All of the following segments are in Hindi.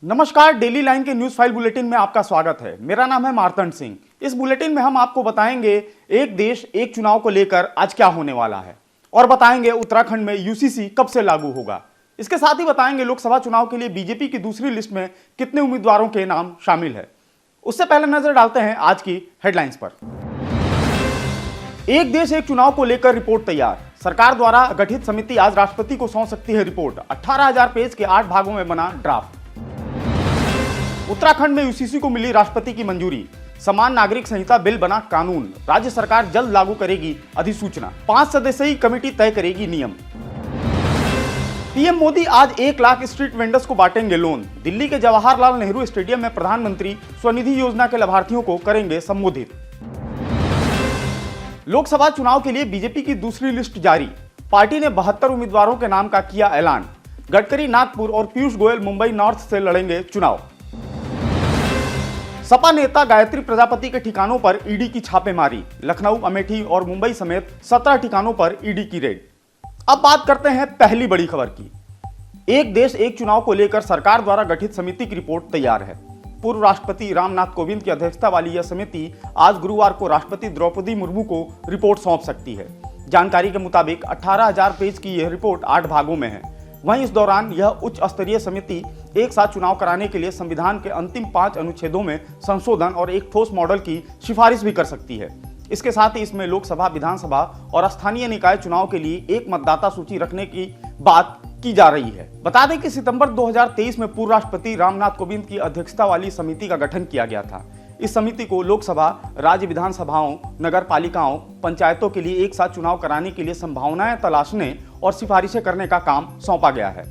नमस्कार, डेली लाइन के न्यूज फाइल बुलेटिन में आपका स्वागत है। मेरा नाम है मार्तंड सिंह। इस बुलेटिन में हम आपको बताएंगे एक देश एक चुनाव को लेकर आज क्या होने वाला है और बताएंगे उत्तराखंड में यूसीसी कब से लागू होगा। इसके साथ ही बताएंगे लोकसभा चुनाव के लिए बीजेपी की दूसरी लिस्ट में कितने उम्मीदवारों के नाम शामिल है। उससे पहले नजर डालते हैं आज की हेडलाइंस पर। एक देश एक चुनाव को लेकर रिपोर्ट तैयार। सरकार द्वारा गठित समिति आज राष्ट्रपति को सौंप सकती है रिपोर्ट। 18,000 पेज के 8 भागों में बना ड्राफ्ट। उत्तराखंड में यूसीसी को मिली राष्ट्रपति की मंजूरी। समान नागरिक संहिता बिल बना कानून। राज्य सरकार जल्द लागू करेगी अधिसूचना। 5 सदस्यीय कमेटी तय करेगी नियम। पीएम मोदी आज 1 लाख स्ट्रीट वेंडर्स को बांटेंगे लोन। दिल्ली के जवाहरलाल नेहरू स्टेडियम में प्रधानमंत्री स्वनिधि योजना के लाभार्थियों को करेंगे संबोधित। लोकसभा चुनाव के लिए बीजेपी की दूसरी लिस्ट जारी। पार्टी ने 72 उम्मीदवारों के नाम का किया ऐलान। गडकरी नागपुर और पीयूष गोयल मुंबई नॉर्थ से लड़ेंगे चुनाव। सपा नेता गायत्री प्रजापति के ठिकानों पर ईडी की छापेमारी। लखनऊ, अमेठी और मुंबई समेत 17 ठिकानों पर ईडी की रेड। अब बात करते हैं पहली बड़ी खबर की। एक देश एक चुनाव को लेकर सरकार द्वारा गठित समिति की रिपोर्ट तैयार है। पूर्व राष्ट्रपति रामनाथ कोविंद की अध्यक्षता वाली यह समिति आज गुरुवार को राष्ट्रपति द्रौपदी मुर्मू को रिपोर्ट सौंप सकती है। जानकारी के मुताबिक 18,000 पेज की यह रिपोर्ट 8 भागों में है। वहीं इस दौरान यह उच्च स्तरीय समिति एक साथ चुनाव कराने के लिए संविधान के अंतिम 5 अनुच्छेदों में संशोधन और एक ठोस मॉडल की सिफारिश भी कर सकती है। इसके साथ ही इसमें लोकसभा, विधानसभा और स्थानीय निकाय चुनाव के लिए एक मतदाता सूची रखने की बात की जा रही है। बता दें कि सितंबर 2023 में पूर्व राष्ट्रपति रामनाथ कोविंद की अध्यक्षता वाली समिति का गठन किया गया था। इस समिति को लोकसभा, राज्य विधानसभाओं, नगर पालिकाओं, पंचायतों के लिए एक साथ चुनाव कराने के लिए संभावनाएं तलाशने और सिफारिशें करने का काम सौंपा गया है।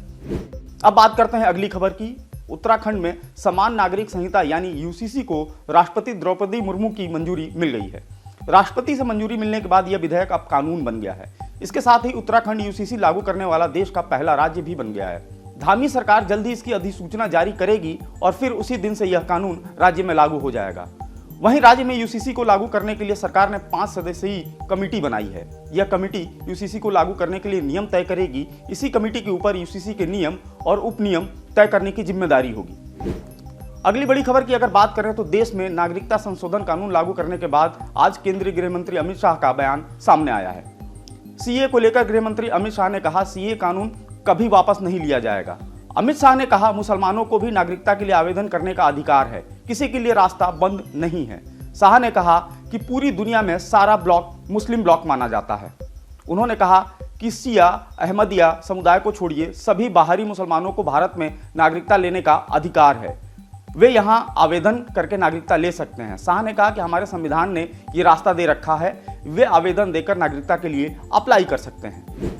अब बात करते हैं अगली खबर की। उत्तराखंड में समान नागरिक संहिता यानी यूसीसी को राष्ट्रपति द्रौपदी मुर्मू की मंजूरी मिल गई है। राष्ट्रपति से मंजूरी मिलने के बाद यह विधेयक अब कानून बन गया है। इसके साथ ही उत्तराखंड यूसीसी लागू करने वाला देश का पहला राज्य भी बन गया है। धामी सरकार जल्दी इसकी अधिसूचना जारी करेगी और फिर उसी दिन से यह कानून राज्य में लागू हो जाएगा। वहीं राज्य में यूसीसी को लागू करने के लिए सरकार ने 5 सदस्यीय कमेटी बनाई है। यह कमेटी यूसीसी को लागू करने के लिए नियम तय करेगी। इसी कमेटी के ऊपर यूसीसी के नियम और उपनियम तय करने की जिम्मेदारी होगी। अगली बड़ी खबर की अगर बात करें तो देश में नागरिकता संशोधन कानून लागू करने के बाद आज केंद्रीय गृह मंत्री अमित शाह का बयान सामने आया है। सीए को लेकर गृह मंत्री अमित शाह ने कहा, सीए कानून कभी वापस नहीं लिया जाएगा। अमित शाह ने कहा, मुसलमानों को भी नागरिकता के लिए आवेदन करने का अधिकार है, किसी के लिए रास्ता बंद नहीं है। शाह ने कहा कि पूरी दुनिया में सारा ब्लॉक मुस्लिम ब्लॉक माना जाता है। उन्होंने कहा कि शिया, अहमदिया समुदाय को छोड़िए, सभी बाहरी मुसलमानों को भारत में नागरिकता लेने का अधिकार है। वे यहां आवेदन करके नागरिकता ले सकते हैं। शाह ने कहा कि हमारे संविधान ने ये रास्ता दे रखा है, वे आवेदन देकर नागरिकता के लिए अप्लाई कर सकते हैं।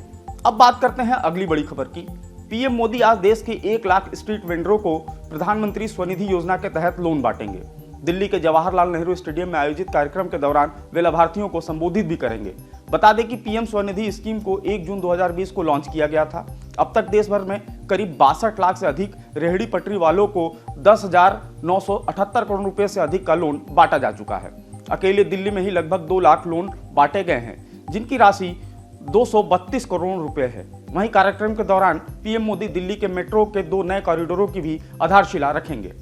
अब बात करते हैं अगली बड़ी खबर की। पीएम मोदी आज देश के 1 लाख स्ट्रीट वेंडरों को प्रधानमंत्री स्वनिधि योजना के तहत लोन बांटेंगे। दिल्ली के जवाहरलाल नेहरू स्टेडियम में आयोजित कार्यक्रम के दौरान वे लाभार्थियों को संबोधित भी करेंगे। बता दें कि पीएम स्वनिधि स्कीम को 1 जून 2020 को लॉन्च किया गया था। अब तक देश भर में करीब 62 लाख से अधिक रेहड़ी पटरी वालों को 10,978 करोड़ रुपए से अधिक का लोन बांटा जा चुका है। अकेले दिल्ली में ही लगभग 2 लाख लोन बांटे गए हैं, जिनकी राशि 232 करोड़ रुपए है। वहीं कार्यक्रम के दौरान पीएम मोदी दिल्ली के मेट्रो के 2 नए कॉरिडोरों की भी आधारशिला रखेंगे।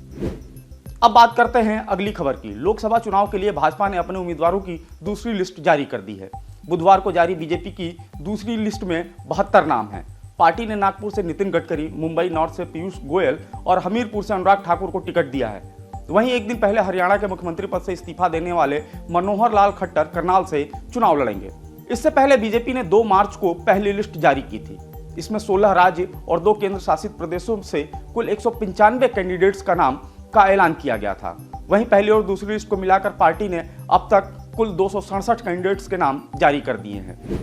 अब बात करते हैं अगली खबर की। लोकसभा चुनाव के लिए भाजपा ने अपने उम्मीदवारों की दूसरी लिस्ट जारी कर दी है। बुधवार को जारी बीजेपी की दूसरी लिस्ट में 72 नाम हैं। पार्टी ने नागपुर से नितिन गडकरी, मुंबई नॉर्थ से पीयूष गोयल और हमीरपुर से अनुराग ठाकुर को टिकट दिया है। वहीं एक दिन पहले हरियाणा के मुख्यमंत्री पद से इस्तीफा देने वाले मनोहर लाल खट्टर करनाल से चुनाव लड़ेंगे। इससे पहले बीजेपी ने 2 मार्च को पहली लिस्ट जारी की थी। इसमें 16 राज्य और 2 केंद्र शासित प्रदेशों से कुल 195 कैंडिडेट्स का नाम का ऐलान किया गया था। वहीं पहली और दूसरी लिस्ट को मिलाकर पार्टी ने अब तक कुल 267 कैंडिडेट्स के नाम जारी कर दिए हैं।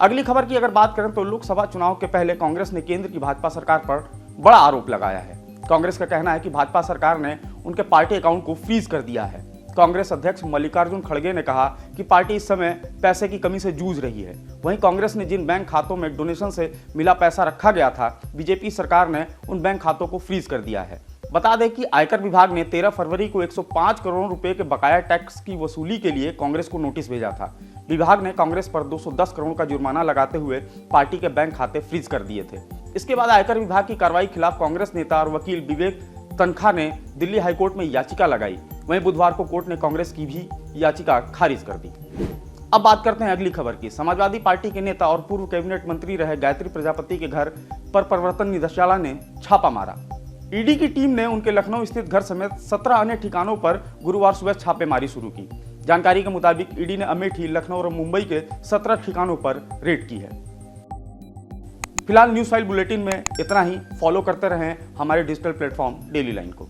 अगली खबर की अगर बात करें तो लोकसभा चुनाव के पहले कांग्रेस ने केंद्र की भाजपा सरकार पर बड़ा आरोप लगाया है। कांग्रेस का कहना है कि भाजपा सरकार ने उनके पार्टी अकाउंट को फ्रीज कर दिया है। कांग्रेस अध्यक्ष मल्लिकार्जुन खड़गे ने कहा कि पार्टी इस समय पैसे की कमी से जूझ रही है। वहीं कांग्रेस ने जिन बैंक खातों में डोनेशन से मिला पैसा रखा गया था, बीजेपी सरकार ने उन बैंक खातों को फ्रीज कर दिया है। बता दें कि आयकर विभाग ने 13 फरवरी को 105 करोड़ रुपए के बकाया टैक्स की वसूली के लिए कांग्रेस को नोटिस भेजा था। विभाग ने कांग्रेस पर 210 करोड़ का जुर्माना लगाते हुए पार्टी के बैंक खाते फ्रीज कर दिए थे। इसके बाद आयकर विभाग की कार्रवाई के खिलाफ कांग्रेस नेता और वकील विवेक तनखा ने दिल्ली हाईकोर्ट में याचिका लगाई। वहीं बुधवार को कोर्ट ने कांग्रेस की भी याचिका खारिज कर दी। अब बात करते हैं अगली खबर की। समाजवादी पार्टी के नेता और पूर्व कैबिनेट मंत्री रहे गायत्री प्रजापति के घर पर प्रवर्तन निदेशालय ने छापा मारा। ईडी की टीम ने उनके लखनऊ स्थित घर समेत 17 अन्य ठिकानों पर गुरुवार सुबह छापेमारी शुरू की। जानकारी के मुताबिक ईडी ने अमेठी, लखनऊ और मुंबई के 17 ठिकानों पर रेड की है। फिलहाल न्यूज़ फाइल बुलेटिन में इतना ही। फॉलो करते रहें हमारे डिजिटल प्लेटफॉर्म डेली लाइन को।